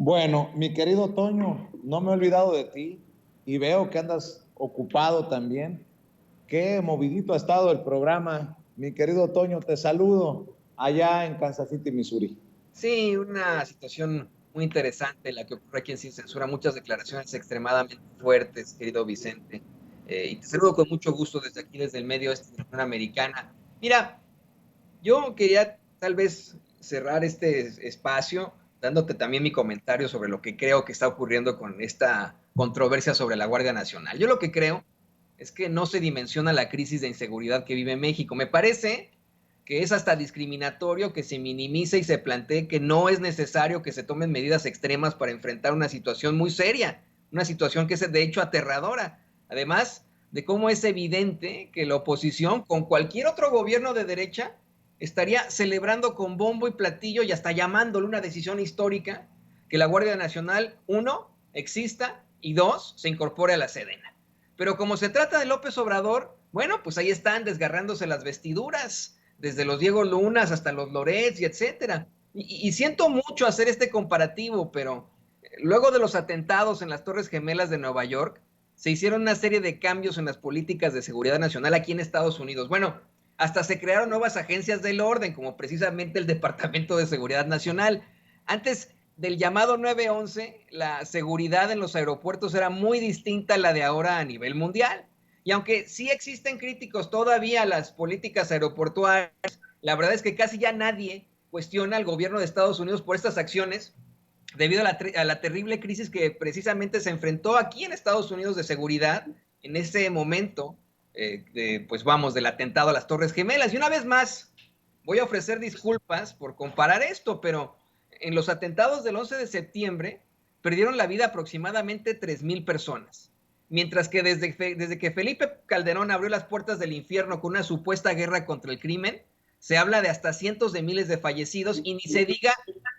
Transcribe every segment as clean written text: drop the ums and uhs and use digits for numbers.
Bueno, mi querido Toño, no me he olvidado de ti y veo que andas ocupado también. Qué movidito ha estado el programa. Mi querido Toño, te saludo allá en Kansas City, Missouri. Sí, una situación muy interesante la que ocurre aquí en Sin Censura, muchas declaraciones extremadamente fuertes, querido Vicente. Y te saludo con mucho gusto desde aquí, desde el medio oeste de la Unión Americana. Mira, yo quería tal vez cerrar este espacio dándote también mi comentario sobre lo que creo que está ocurriendo con esta controversia sobre la Guardia Nacional. Yo lo que creo es que no se dimensiona la crisis de inseguridad que vive México. Me parece que es hasta discriminatorio que se minimice y se plantee que no es necesario que se tomen medidas extremas para enfrentar una situación muy seria, una situación que es de hecho aterradora. Además de cómo es evidente que la oposición, con cualquier otro gobierno de derecha, estaría celebrando con bombo y platillo y hasta llamándole una decisión histórica que la Guardia Nacional, uno, exista y dos, se incorpore a la Sedena. Pero como se trata de López Obrador, bueno, pues ahí están desgarrándose las vestiduras, desde los Diego Lunas hasta los Lorets y etcétera. Y siento mucho hacer este comparativo, pero luego de los atentados en las Torres Gemelas de Nueva York, se hicieron una serie de cambios en las políticas de seguridad nacional aquí en Estados Unidos. Bueno, hasta se crearon nuevas agencias del orden, como precisamente el Departamento de Seguridad Nacional. Antes del llamado 911, la seguridad en los aeropuertos era muy distinta a la de ahora a nivel mundial. Y aunque sí existen críticos todavía a las políticas aeroportuarias, la verdad es que casi ya nadie cuestiona al gobierno de Estados Unidos por estas acciones debido a la terrible crisis que precisamente se enfrentó aquí en Estados Unidos de seguridad en ese momento, pues vamos, del atentado a las Torres Gemelas. Y una vez más, voy a ofrecer disculpas por comparar esto, pero en los atentados del 11 de septiembre perdieron la vida aproximadamente 3,000 personas. Mientras que desde que Felipe Calderón abrió las puertas del infierno con una supuesta guerra contra el crimen, se habla de hasta cientos de miles de fallecidos y ni se diga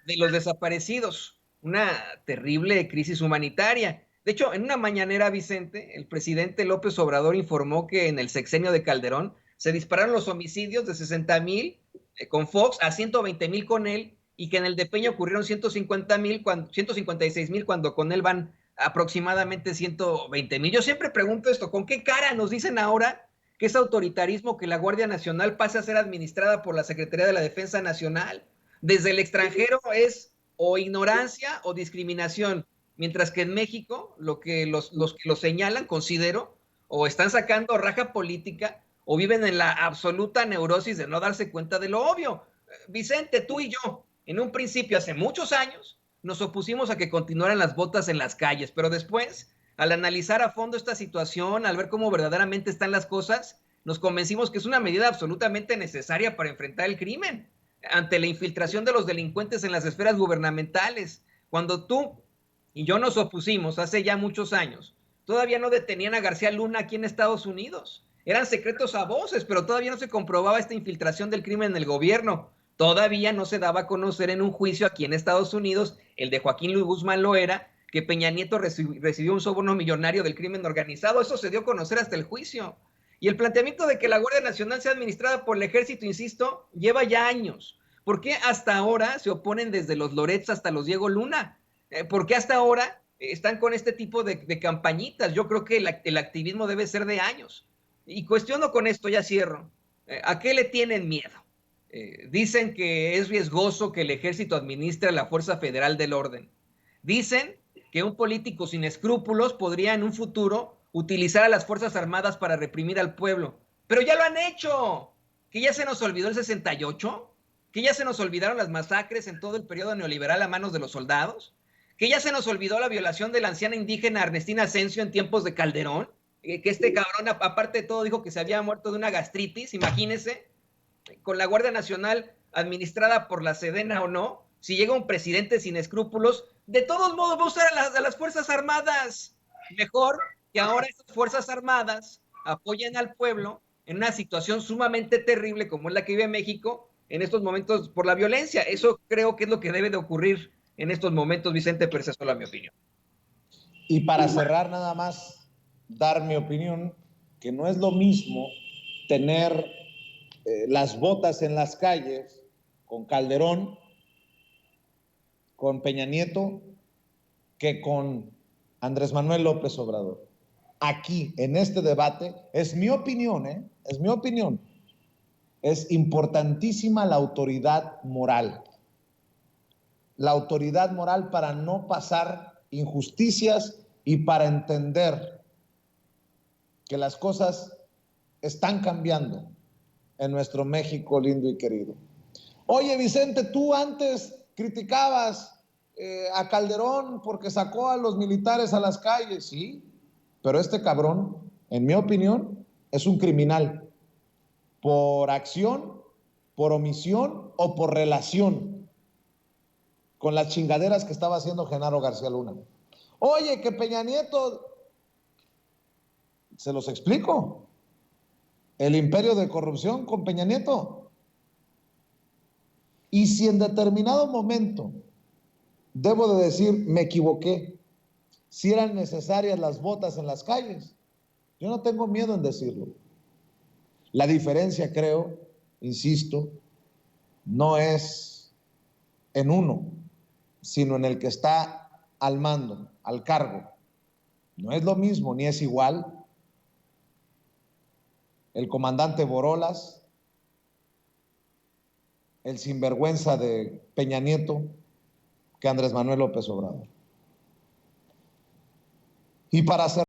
de los desaparecidos. Una terrible crisis humanitaria. De hecho, en una mañanera, Vicente, el presidente López Obrador informó que en el sexenio de Calderón se dispararon los homicidios de 60,000 con Fox a 120,000 con él y que en el de Peña ocurrieron 150,000, 156,000 cuando con él van aproximadamente 120,000. Yo siempre pregunto esto, ¿con qué cara nos dicen ahora que es autoritarismo que la Guardia Nacional pase a ser administrada por la Secretaría de la Defensa Nacional? Desde el extranjero es o ignorancia o discriminación, mientras que en México los que lo señalan, considero, o están sacando raja política o viven en la absoluta neurosis de no darse cuenta de lo obvio. Vicente, tú y yo, en un principio, hace muchos años, nos opusimos a que continuaran las botas en las calles, pero después, al analizar a fondo esta situación, al ver cómo verdaderamente están las cosas, nos convencimos que es una medida absolutamente necesaria para enfrentar el crimen ante la infiltración de los delincuentes en las esferas gubernamentales. Cuando tú y yo nos opusimos hace ya muchos años, todavía no detenían a García Luna aquí en Estados Unidos. Eran secretos a voces, pero todavía no se comprobaba esta infiltración del crimen en el gobierno. Todavía no se daba a conocer en un juicio aquí en Estados Unidos, el de Joaquín Luis Guzmán Loera, que Peña Nieto recibió un soborno millonario del crimen organizado. Eso se dio a conocer hasta el juicio. Y el planteamiento de que la Guardia Nacional sea administrada por el ejército, insisto, lleva ya años. ¿Por qué hasta ahora se oponen desde los Lorets hasta los Diego Luna? ¿Por qué hasta ahora están con este tipo de campañitas? Yo creo que el activismo debe ser de años. Y cuestiono con esto, ya cierro. ¿A qué le tienen miedo? Dicen que es riesgoso que el ejército administre la Fuerza Federal del Orden. Dicen que un político sin escrúpulos podría en un futuro utilizar a las Fuerzas Armadas para reprimir al pueblo. Pero ya lo han hecho. ¿Que ya se nos olvidó el 68? ¿Que ya se nos olvidaron las masacres en todo el periodo neoliberal a manos de los soldados? ¿Que ya se nos olvidó la violación de la anciana indígena Ernestina Asensio en tiempos de Calderón? Que este cabrón, aparte de todo, dijo que se había muerto de una gastritis, imagínense, con la Guardia Nacional administrada por la Sedena o no, si llega un presidente sin escrúpulos, de todos modos va a usar a las Fuerzas Armadas. Mejor que ahora esas Fuerzas Armadas apoyen al pueblo en una situación sumamente terrible como es la que vive México en estos momentos por la violencia. Eso creo que es lo que debe de ocurrir en estos momentos, Vicente, pero esa es solo mi opinión. Y para cerrar nada más, dar mi opinión, que no es lo mismo tener las botas en las calles con Calderón, con Peña Nieto, que con Andrés Manuel López Obrador. Aquí, en este debate, es mi opinión, es mi opinión, es importantísima la autoridad moral. La autoridad moral para no pasar injusticias y para entender que las cosas están cambiando en nuestro México lindo y querido. Oye, Vicente, tú antes criticabas a Calderón porque sacó a los militares a las calles, sí, pero este cabrón, en mi opinión, es un criminal por acción, por omisión o por relación con las chingaderas que estaba haciendo Genaro García Luna. Oye, que Peña Nieto, se los explico, el imperio de corrupción con Peña Nieto. Y si en determinado momento debo de decir, me equivoqué, si eran necesarias las botas en las calles, yo no tengo miedo en decirlo. La diferencia, creo, insisto, no es en uno, sino en el que está al mando, al cargo. No es lo mismo, ni es igual el comandante Borolas, el sinvergüenza de Peña Nieto, que Andrés Manuel López Obrador. Y para hacer